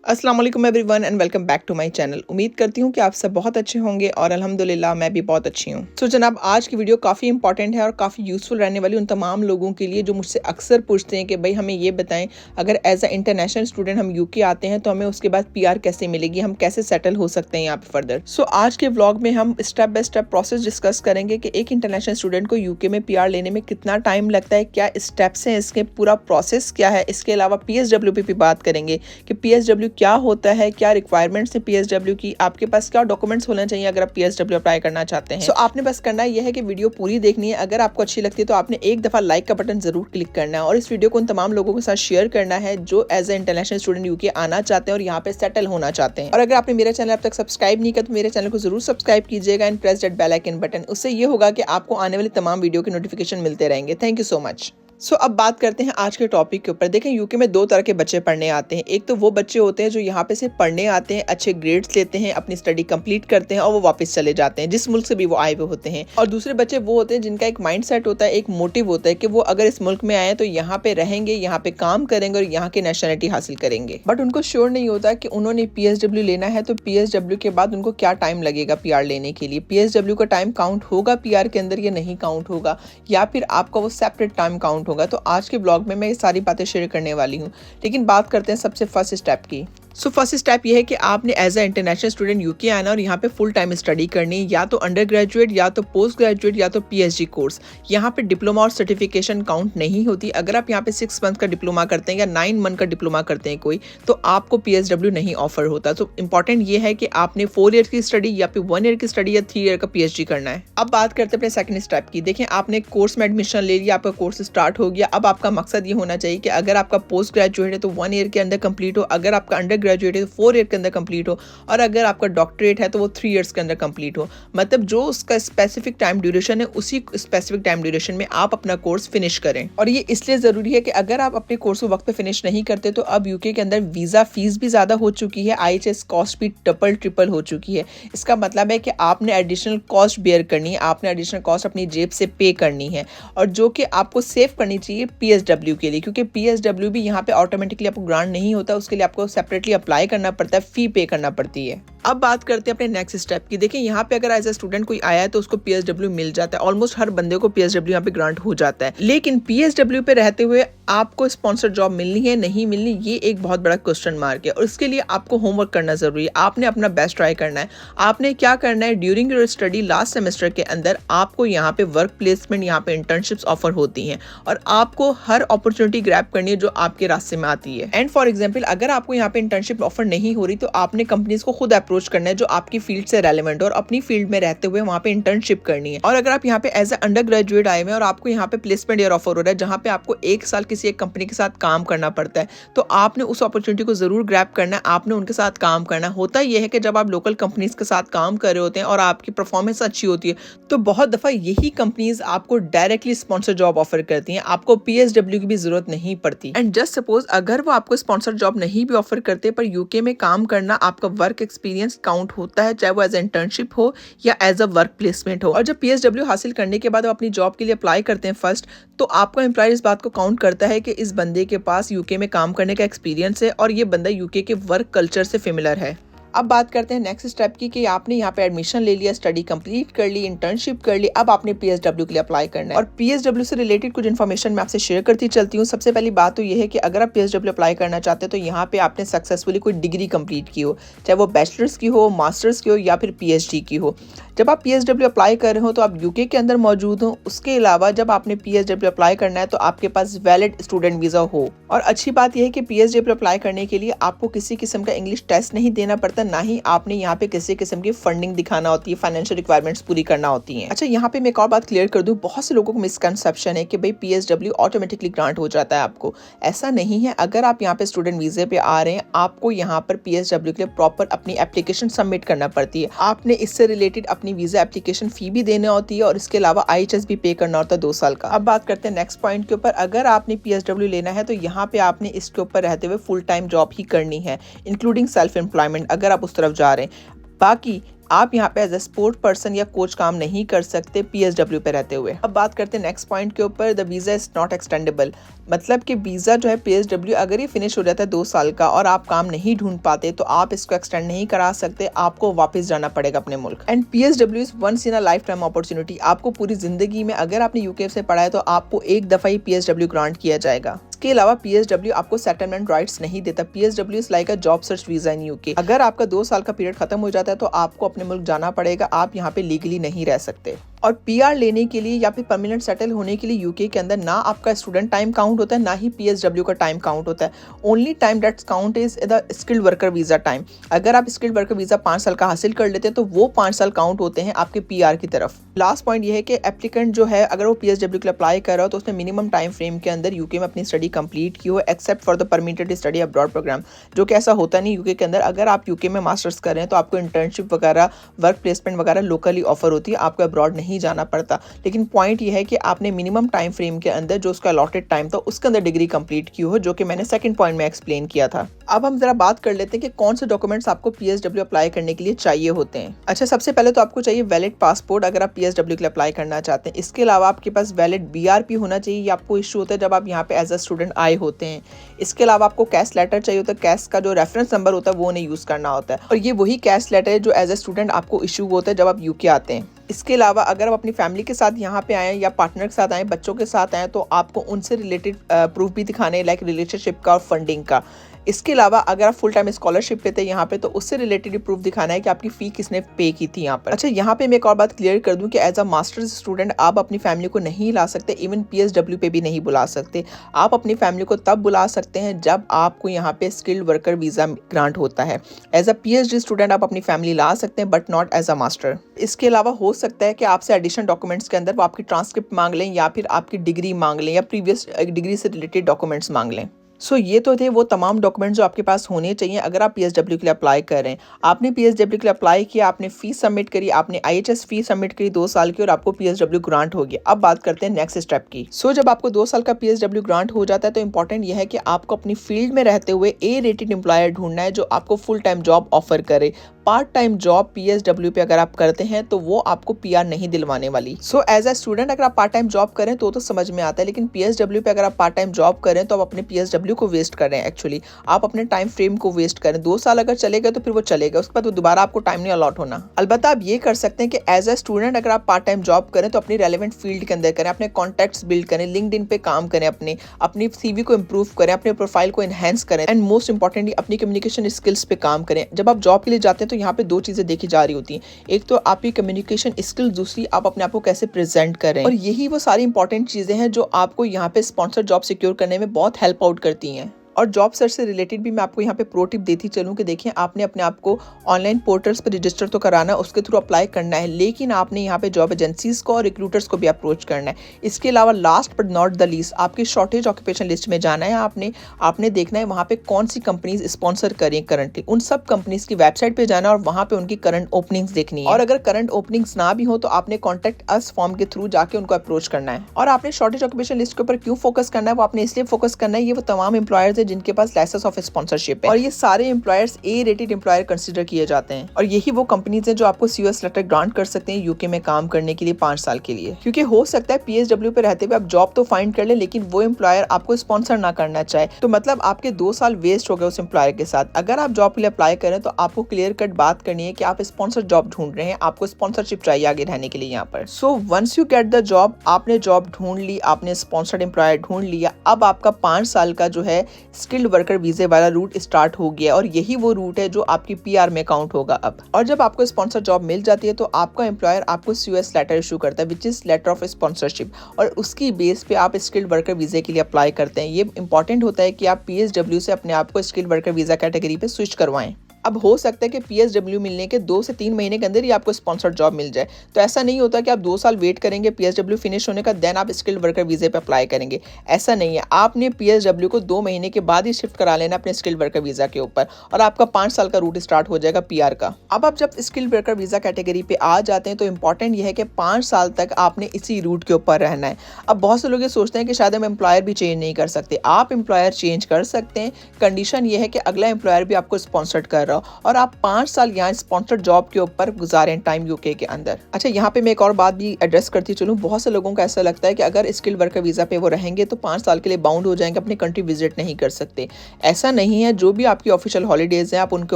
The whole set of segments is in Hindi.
अस्सलाम वालेकुम everyone and welcome back to my channel. उम्मीद करती हूँ कि आप सब बहुत अच्छे होंगे और अल्हम्दुलिल्लाह मैं भी बहुत अच्छी हूँ। तो जनाब, आज की वीडियो काफ़ी इंपॉर्टेंट है और काफ़ी यूज़फुल रहने वाली उन तमाम लोगों के लिए जो मुझसे अक्सर पूछते हैं कि भाई हमें ये बताएं, अगर एज अ इंटरनेशनल स्टूडेंट हम यूके आते हैं तो हमें उसके बाद PR कैसे मिलेगी, हम कैसे सेटल हो सकते हैं यहाँ पे फर्दर। सो आज के व्लॉग में हम step by step process discuss करेंगे कि एक इंटरनेशनल स्टूडेंट को यूके में PR लेने में कितना टाइम लगता है, क्या स्टेप्स हैं इसके, पूरा प्रोसेस क्या है। इसके अलावा PSW पे भी बात करेंगे कि PSW क्या होता है, क्या रिक्वायरमेंट्स है PSW की, आपके पास क्या डॉक्यूमेंट्स होना चाहिए अगर आप PSW अप्लाई करना चाहते हैं। आपने बस करना यह है कि वीडियो पूरी देखनी है। अगर आपको अच्छी लगती है तो आपने एक दफा लाइक का बटन जरूर क्लिक करना है और इस वीडियो को उन तमाम लोगों के साथ शेयर करना है जो as a international student UK आना चाहते हैं और यहाँ पे सेटल होना चाहते हैं। और अगर आपने मेरा चैनल अब तक सब्सक्राइब नहीं किया तो मेरे चैनल को जरूर सब्सक्राइब कीजिएगा and press that bell icon button. उससे ये होगा कि आपको आने वाली तमाम वीडियो के नोटिफिकेशन मिलते रहेंगे। Thank you so much. अब बात करते हैं आज के टॉपिक के ऊपर। देखें, यूके में दो तरह के बच्चे पढ़ने आते हैं। एक तो वो बच्चे होते हैं जो यहाँ पे सिर्फ पढ़ने आते हैं, अच्छे ग्रेड्स लेते हैं, अपनी स्टडी कंप्लीट करते हैं और वो वापस चले जाते हैं जिस मुल्क से भी वो आए हुए होते हैं। और दूसरे बच्चे वो होते हैं जिनका एक माइंड सेट होता है, एक मोटिव होता है कि वो अगर इस मुल्क में आए तो यहाँ पे रहेंगे, यहाँ पे काम करेंगे और यहाँ की नेशनलिटी हासिल करेंगे। बट उनको श्योर नहीं होता कि उन्होंने PSW लेना है तो PSW के बाद उनको क्या टाइम लगेगा PR लेने के लिए। PSW का टाइम काउंट होगा PR के अंदर या नहीं काउंट होगा, या फिर आपका वो सेपरेट टाइम काउंट होगा। तो आज के ब्लॉग में मैं ये सारी बातें शेयर करने वाली हूँ। लेकिन बात करते हैं सबसे फर्स्ट स्टेप की। फर्स्ट स्टेप ये है कि आपने as a international student UK आना और यहाँ पे फुल टाइम स्टडी करनी, या तो अंडर ग्रेजुएट या तो पोस्ट ग्रेजुएट या तो PhD कोर्स। यहाँ पे डिप्लोमा और सर्टिफिकेशन काउंट नहीं होती। अगर आप यहाँ पे 6 मंथ का डिप्लोमा करते हैं या 9 मंथ का डिप्लोमा करते हैं कोई, तो आपको PSW नहीं ऑफर होता। तो इंपॉर्टेंट ये है कि आपने 4 ईयर की स्टडी या फिर 1 ईयर की स्टडी या 3 ईयर का PhD करना है। अब बात करते हैं अपने सेकंड स्टेप की। देखें, आपने कोर्स में एडमिशन ले लिया, आपका कोर्स स्टार्ट हो गया। अब आपका मकसद ये होना चाहिए कि अगर आपका पोस्ट ग्रेजुएट है तो 1 ईयर के अंदर कंप्लीट हो, अगर आपका अंडर ग्रेजुएट है तो 4 ईयर के अंदर कंप्लीट हो, और अगर आपका डॉक्टरेट है तो वो 3 इयर्स के अंदर कंप्लीट हो। मतलब जो उसका स्पेसिफिक टाइम ड्यूरेशन है उसी स्पेसिफिक टाइम ड्यूरेशन में आप अपना कोर्स फिनिश करें। और ये इसलिए जरूरी है कि अगर आप अपने कोर्स को वक्त पे फिनिश नहीं करते तो अब यूके के अंदर वीजा फीस भी ज्यादा हो चुकी है, IHS कॉस्ट भी डबल ट्रिपल हो चुकी है। इसका मतलब है कि आपने एडिशनल कॉस्ट बेयर करनी है, आपने एडिशनल कॉस्ट अपनी जेब से पे करनी है, और जो कि आपको सेव करनी चाहिए PSW के लिए, क्योंकि PSW भी यहाँ पे ऑटोमेटिकली आपको ग्रांट नहीं होता, उसके लिए आपको सेपरेटली अप्लाई करना पड़ता है, फी पे करना पड़ती है। अब बात करते हैं अपने नेक्स्ट स्टेप की। देखिए, यहाँ पे अगर एज ए स्टूडेंट कोई आया है तो उसको PSW मिल जाता है। ऑलमोस्ट हर बंदे को PSW यहाँ पे ग्रांट हो जाता है। लेकिन PSW पे रहते हुए आपको स्पॉन्सर जॉब मिलनी है नहीं मिलनी, ये एक बहुत बड़ा क्वेश्चन मार्क है और इसके लिए आपको होमवर्क करना जरूरी है। आपने अपना बेस्ट ट्राई करना है। आपने क्या करना है, during your study last semester के अंदर आपको यहाँ पे वर्क प्लेसमेंट, यहाँ पे इंटर्नशिप्स ऑफर होती हैं और आपको हर अपॉर्चुनिटी ग्रैब करनी है जो आपके रास्ते में आती है। एंड फॉर एग्जाम्पल, अगर आपको यहाँ पे इंटर्नशिप ऑफर नहीं हो रही तो आपने कंपनीज को खुद अप्रोच करना है जो आपकी फील्ड से रेलेवेंट और अपनी फील्ड में रहते हुए वहाँ पे इंटर्नशिप करनी है। और अगर आप यहाँ पे एज ए अंडर ग्रेजुएट आए हुए हैं और आपको यहाँ पे प्लेसमेंट ईयर ऑफर हो रहा है जहाँ पे आपको 1 साल किसी एक कंपनी के साथ काम करना पड़ता है, तो आपने उस अपॉर्चुनिटी को जरूर ग्रैब करना है, आपने उनके साथ काम करना। होता यह है कि जब आप लोकल कंपनीज के साथ काम कर रहे होते हैं और आपकी परफॉर्मेंस अच्छी होती है तो बहुत दफा यही कंपनीज आपको डायरेक्टली स्पॉन्सर जॉब ऑफर करती हैं, आपको PSW की भी जरूरत नहीं पड़ती। एंड जस्ट सपोज अगर वो आपको स्पॉन्सर जॉब नहीं भी ऑफर करते पर यूके में काम करना आपका वर्क एक्सपीरियंस काउंट होता है, चाहे वो एज इंटर्नशिप हो या एज अ वर्क प्लेसमेंट हो। और जब PSW हासिल करने के बाद आप अपनी जॉब के लिए अप्लाई करते हैं फर्स्ट, तो आपका एम्प्लॉयर इस बात को काउंट करता है कि इस बंदे के पास यूके में काम करने का एक्सपीरियंस है और ये बंदा यूके के वर्क कल्चर से फेमिलर है। अब बात करते हैं नेक्स्ट स्टेप की कि आपने यहाँ पे एडमिशन ले लिया, स्टडी कंप्लीट कर ली, इंटर्नशिप कर ली, अब आपने PSW के लिए अप्लाई करना है। और PSW से रिलेटेड कुछ इन्फॉर्मेशन मैं आपसे शेयर करती चलती हूँ। सबसे पहली बात तो ये है कि अगर आप PSW अप्लाई करना चाहते हैं तो यहाँ पे आपने सक्सेसफुली कोई डिग्री कंप्लीट की हो, चाहे वो बैचलर्स की हो, मास्टर्स की हो या फिर PhD की हो। जब आप PSW अप्लाई कर रहे हो तो आप यूके के अंदर मौजूद हो। उसके अलावा जब आपने PSW अप्लाई करना है तो आपके पास वैलिड स्टूडेंट वीजा हो। और अच्छी बात यह है कि PSW अप्लाई करने के लिए आपको किसी किस्म का इंग्लिश टेस्ट नहीं देना पड़ता, ना ही आपने यहाँ पे किसी किस्म की फंडिंग दिखाना होती है, फाइनेंशियल रिक्वायरमेंट्स पूरी करना होती हैं। अच्छा, यहाँ पे मैं एक और बात क्लियर कर दूं, बहुत से लोगों को मिसकंसेप्शन है कि भाई PSW ऑटोमेटिकली ग्रांट हो जाता है आपको। ऐसा नहीं है। अगर आप यहाँ पे स्टूडेंट वीजे पे आ रहे हैं, आपको यहाँ पर PSW के लिए प्रॉपर अपनी एप्लीकेशन सबमिट करना पड़ती है। आपने इससे रिलेटेड अपनी वीजा एप्लीकेशन फी भी देना होती है और इसके अलावा IHS भी पे करना होता है 2 साल का। अब बात करते हैं नेक्स्ट पॉइंट के ऊपर। अगर आपने PSW लेना है तो यहाँ पे आपने इसके ऊपर रहते हुए फुल टाइम जॉब ही करनी है, इंक्लूडिंग सेल्फ एम्प्लॉयमेंट अगर आप उस तरफ जा रहे हैं। बाकी आप यहाँ पे एज ए स्पोर्ट पर्सन या कोच काम नहीं कर सकते PSW पे रहते हुए। अब बात करते हैं नेक्स्ट पॉइंट के ऊपर, the visa is not extendable. मतलब कि वीज़ा जो है PSW अगर ये फिनिश हो जाता है 2 साल का और आप काम नहीं ढूंढ पाते तो आप इसको एक्सटेंड नहीं करा सकते, आपको वापस जाना पड़ेगा अपने मुल्क। And PSW is once in a life time opportunity. आपको पूरी जिंदगी में अगर आपने UK से पढ़ा है तो आपको एक दफ़ा ही PSW ग्रांट किया जाएगा। इसके अलावा PSW आपको सेटलमेंट राइट्स नहीं देता। PSW is like a job search visa in UK। अगर आपका 2 साल का पीरियड खत्म हो जाता है तो आपको अपने मुल्क जाना पड़ेगा, आप यहाँ पे लीगली नहीं रह सकते। और PR लेने के लिए या फिर परमानेंट सेटल होने के लिए UK के अंदर ना आपका स्टूडेंट टाइम काउंट होता है, ना ही PSW का टाइम काउंट होता है। Only time that's count is the skilled worker visa time. अगर आप स्किल्ड वर्कर वीजा 5 साल का हासिल कर लेते हैं तो वो 5 साल काउंट होते हैं आपके PR की तरफ। लास्ट पॉइंट ये है कि एप्लीकेंट जो है अगर वो PSW के लिए अप्लाई कर रहा हो तो उसने मिनिमम टाइम फ्रेम के अंदर UK में अपनी स्टडी कंप्लीट की हो, except for the permitted study abroad programme, जो कि ऐसा होता नहीं UK के अंदर। अगर आप UK में मास्टर्स कर रहे हैं तो आपको इंटर्नशिप वगैरह, वर्क प्लेसमेंट वगैरह लोकली ऑफर होती है, आपको अब्रॉड नहीं जाना पड़ता। लेकिन पॉइंट ये है कि आपने मिनिमम टाइम फ्रेम के अंदर जो उसका अलॉटेड टाइम था उसके अंदर डिग्री कंप्लीट की हो, जो कि मैंने सेकंड पॉइंट में एक्सप्लेन किया था। अब हम जरा बात कर लेते हैं कि कौन से डॉक्यूमेंट्स आपको PSW अप्लाई करने के लिए चाहिए होते हैं। अच्छा, सबसे पहले तो आपको चाहिए वैलिड पासपोर्ट अगर आप PSW के लिए अप्लाई करना चाहते हैं। इसके अलावा आपके पास वैलिड BRP होना चाहिए, ये आपको इशू होता है जब आप यहाँ पे एज अ स्टूडेंट आए होते हैं। इसके अलावा आपको कैश लेटर चाहिए होता है, कैश का जो रेफरेंस नंबर होता है वो नहीं यूज करना होता है, और ये वही कैश लेटर है जो एज अ स्टूडेंट आपको इशू होता है जब आप UK आते हैं। इसके अलावा अगर आप अपनी फैमिली के साथ यहाँ पे आए या पार्टनर के साथ आए, बच्चों के साथ आए, तो आपको उनसे रिलेटेड प्रूफ भी दिखाने, लाइक रिलेशनशिप का और फंडिंग का। इसके अलावा अगर आप फुल टाइम स्कॉलरशिप पे थे यहाँ पे तो उससे रिलेटेड प्रूफ दिखाना है कि आपकी फ़ी किसने पे की थी यहाँ पर। अच्छा, यहाँ पे मैं एक और बात क्लियर कर दूं कि एज अ मास्टर्स स्टूडेंट आप अपनी फैमिली को नहीं ला सकते, इवन PSW पे भी नहीं बुला सकते। आप अपनी फैमिली को तब बुला सकते हैं जब आपको यहाँ पे स्किल्ड वर्कर वीज़ा ग्रांट होता है। एज अ PhD स्टूडेंट आप अपनी फैमिली ला सकते हैं but not as a master. इसके अलावा हो सकता है कि आपसे एडिशनल डॉक्यूमेंट्स के अंदर वो आपकी ट्रांसक्रिप्ट मांग लें या फिर आपकी डिग्री मांग लें या प्रीवियस डिग्री से रिलेटेड डॉक्यूमेंट्स मांग लें। सो ये तो थे वो तमाम डॉक्यूमेंट्स जो आपके पास होने चाहिए अगर आप PSW के लिए अप्लाई कर रहे हैं। आपने PSW के लिए अप्लाई किया, आपने फीस सबमिट करी, आपने IHS फीस सबमिट करी 2 साल की और आपको PSW ग्रांट हो गया। अब बात करते हैं नेक्स्ट स्टेप की। सो जब आपको 2 साल का PSW ग्रांट हो जाता है तो इंपॉर्टेंट यह है कि आपको अपनी फील्ड में रहते हुए A रेटेड एम्प्लॉयर ढूंढना है जो आपको फुल टाइम जॉब ऑफर करे। पार्ट टाइम जॉब PSW पे अगर आप करते हैं तो वो आपको PR नहीं दिलवाने वाली। सो एज अ स्टूडेंट अगर आप पार्ट टाइम जॉब करें तो समझ में आता है, लेकिन PSW पे अगर आप पार्ट टाइम जॉब करें तो आप अपने PSW को वेस्ट कर रहे हैं। एक्चुअली आप अपने टाइम फ्रेम को वेस्ट करें। 2 साल अगर चले गए तो फिर वो चलेगा, उसके बाद वो दोबारा आपको टाइम नहीं अलॉट होना। अलबत्ता आप ये कर सकते हैं कि एज अ स्टूडेंट अगर आप पार्ट टाइम जॉब करें तो अपनी रेलेवेंट फील्ड के अंदर करें, अपने कॉन्टैक्ट्स बिल्ड करें, लिंक्डइन पे काम करें, अपनी CV को इम्प्रूव करें, अपने प्रोफाइल को एनहेंस करें, एंड मोस्ट इंपॉर्टेंटली अपनी कम्युनिकेशन स्किल्स पे काम करें। जब आप जॉब के लिए जाते हैं तो यहाँ पे 2 चीजें देखी जा रही होती हैं, एक तो आपकी कम्युनिकेशन स्किल, दूसरी आप अपने आप को कैसे प्रेजेंट करें। और यही वो सारी इंपॉर्टेंट चीजें हैं जो आपको यहाँ पे स्पॉन्सर जॉब सिक्योर करने में बहुत हेल्प आउट करती हैं। और जॉब सर्च से रिलेटेड भी मैं आपको यहाँ पे प्रो टिप देती चलूँ कि देखिए आपने अपने आप को ऑनलाइन पोर्टल्स पर रजिस्टर तो कराना है, उसके थ्रू अप्लाई करना है, लेकिन आपने यहाँ पे जॉब एजेंसीज को और रिक्रूटर्स को भी अप्रोच करना है। इसके अलावा last but not the least आपकी शॉर्टेज ऑक्यूपेशन लिस्ट में जाना है। आपने देखना है वहाँ पे कौन सी कंपनीज स्पॉन्सर करें करंटली, उन सब कंपनीज की वेबसाइट पे जाना है और वहाँ पे उनकी करंट ओपनिंग्स देखनी है। और अगर करंट ओपनिंग्स ना भी हो तो आपने कॉन्टैक्ट अस फॉर्म के थ्रू जाके उनको अप्रोच करना है। और आपने शॉर्टेज ऑक्यूपेशन लिस्ट के ऊपर क्यों फोकस करना है, वो आपने इसलिए फोकस करना है, ये वो तमाम एम्प्लॉयर्स है जिनके पास लाइसेंस ऑफ स्पॉन्सरशिप है और ये सारे employers A rated employer consider किए जाते हैं। और यही वो कंपनीज हैं जो आपको COS लेटर ग्रांट कर सकते हैं UK में काम करने के लिए 5 साल के लिए। क्योंकि हो सकता है PSW पे रहते हुए आप जॉब तो फाइंड कर ले लेकिन वो एम्प्लॉयर आपको स्पॉन्सर ना करना चाहे, तो मतलब आपके 2 साल वेस्ट हो गए उस एम्प्लॉयर के साथ। अगर आप जॉब के लिए अप्लाई करें तो आपको क्लियर कट बात करनी है कि आप स्पॉन्सर जॉब ढूंढ रहे हैं, आपको स्पॉन्सरशिप चाहिए आगे रहने के लिए यहाँ पर। So once you get the job, आपने जॉब ढूंढ ली, आपने स्पॉन्सर्ड एम्प्लॉयर ढूंढ लिया, अब आपका 5 साल का जो है स्किल्ड वर्कर वीजे वाला रूट स्टार्ट हो गया और यही वो रूट है जो आपकी PR में काउंट होगा अब। और जब आपको स्पॉन्सर जॉब मिल जाती है तो आपका एम्प्लॉयर आपको COS लेटर इशू करता है which is letter of sponsorship, और उसकी बेस पे आप स्किल्ड वर्कर वीजे के लिए अप्लाई करते हैं। ये इंपॉर्टेंट होता है कि आप PSW से अपने आप को स्किल्ड वर्कर वीजा कैटेगरी पे स्विच करवाएं। अब हो सकता है कि PSW मिलने के 2 से 3 महीने के अंदर ही आपको स्पॉन्सर्ड जॉब मिल जाए, तो ऐसा नहीं होता कि आप 2 साल वेट करेंगे PSW फिनिश होने का देन आप स्किल्ड वर्कर वीजे पे अप्लाई करेंगे। ऐसा नहीं है, आपने PSW को 2 महीने के बाद ही शिफ्ट करा लेना अपने स्किल्ड वर्कर वीजा के ऊपर और आपका 5 साल का रूट स्टार्ट हो जाएगा PR का। अब आप जब स्किल्ड वर्कर वीजा कैटेगरी पे आ जाते हैं तो इंपॉर्टेंट ये है कि 5 साल तक आपने इसी रूट के ऊपर रहना है। अब बहुत से लोग ये सोचते हैं कि शायद हम एम्प्लॉयर भी चेंज नहीं कर सकते। आप एम्प्लॉयर चेंज कर सकते हैं, कंडीशन ये है कि अगला एम्प्लॉयर भी आपको स्पॉन्सर्ड कर रहा जाओ और आप 5 साल यहाँ स्पॉन्सर्ड जॉब के ऊपर गुजारें टाइम यूके के अंदर। अच्छा, यहाँ पे मैं एक और बात भी एड्रेस करती चलूँ। बहुत से लोगों को ऐसा लगता है कि अगर स्किल्ड वर्कर वीज़ा पे वो रहेंगे तो 5 साल के लिए बाउंड हो जाएंगे, अपनी कंट्री विजिट नहीं कर सकते। ऐसा नहीं है, जो भी आपकी ऑफिशियल हॉलीडेज हैं आप उनके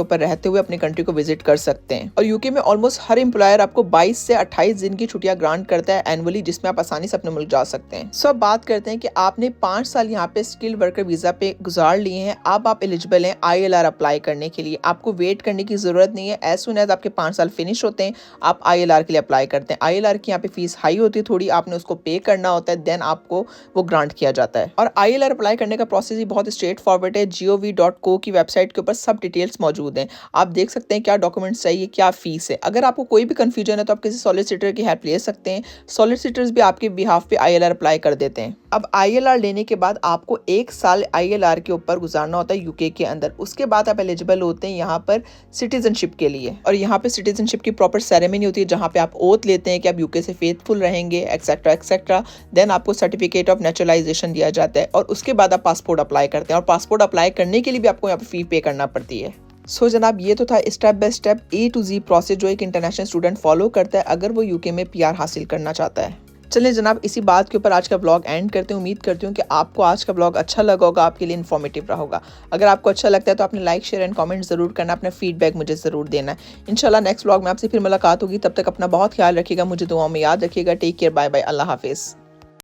ऊपर रहते हुए अपनी कंट्री को विजिट कर सकते हैं। और यूके में ऑलमोस्ट हर एम्प्लॉयर आपको 22 से 28 दिन की छुट्टियां ग्रांट करता है एनुअली, जिसमें आप आसानी से अपने मुल्क जा सकते हैं। सो अब बात करते हैं कि आपने 5 साल यहाँ पे स्किल्ड वर्कर वीजा पे गुजार लिए हैं, अब आप एलिजिबल हैं ILR अप्लाई करने के लिए। आपको वेट करने की जरूरत नहीं है। एज सुन एज आपके 5 साल फिनिश होते हैं आप ILR के लिए अप्लाई करते हैं। ILR की यहाँ पे फीस हाई होती है थोड़ी, आपने उसको पे करना होता है, देन आपको वो ग्रांट किया जाता है। और ILR अप्लाई करने का प्रोसेस ही बहुत स्ट्रेट फॉरवर्ड है। gov.co की वेबसाइट के ऊपर सब डिटेल्स मौजूद हैं। आप देख सकते हैं क्या डॉक्यूमेंट्स चाहिए, क्या फीस है। अगर आपको कोई भी कंफ्यूजन है तो आप किसी सॉलिसिटर की हेल्प ले सकते हैं। सॉलिसिटर्स भी आपके बिहाफ पे ILR अप्लाई कर देते हैं। अब ILR लेने के बाद आपको 1 साल ILR के ऊपर गुजारना होता है यूके के अंदर। उसके बाद आप एलिजिबल होते हैं यहाँ पर सिटीजनशिप के लिए। और यहाँ पे सिटीजनशिप की प्रॉपर सेरेमनी होती है जहाँ पे आप ओथ लेते हैं कि आप यूके से फेथफुल रहेंगे, एक्सेट्रा एक्सेट्रा। देन आपको सर्टिफिकेट ऑफ नेचुरलाइजेशन दिया जाता है और उसके बाद आप पासपोर्ट अप्लाई करते हैं। और पासपोर्ट अप्लाई करने के लिए भी आपको यहाँ पे फी पे करना पड़ती है। सो जनाब, ये तो था step by step A to Z process जो एक इंटरनेशनल स्टूडेंट फॉलो करता है अगर वो यूके में PR हासिल करना चाहता है। चलिए जनाब, इसी बात के ऊपर आज का ब्लॉग एंड करते हैं। उम्मीद करती हूँ कि आपको आज का ब्लॉग अच्छा लगा होगा, आपके लिए इन्फॉर्मेटिव रहा होगा। अगर आपको अच्छा लगता है तो आपने लाइक शेयर एंड कमेंट जरूर करना, अपना फीडबैक मुझे जरूर देना है। इंशाल्लाह नेक्स्ट ब्लॉग में आपसे फिर मुलाकात होगी। तब तक अपना बहुत ख्याल रखिएगा, मुझे दुआओं में याद रखिएगा। टेक केयर, बाय बाय, अल्लाह हाफिज़।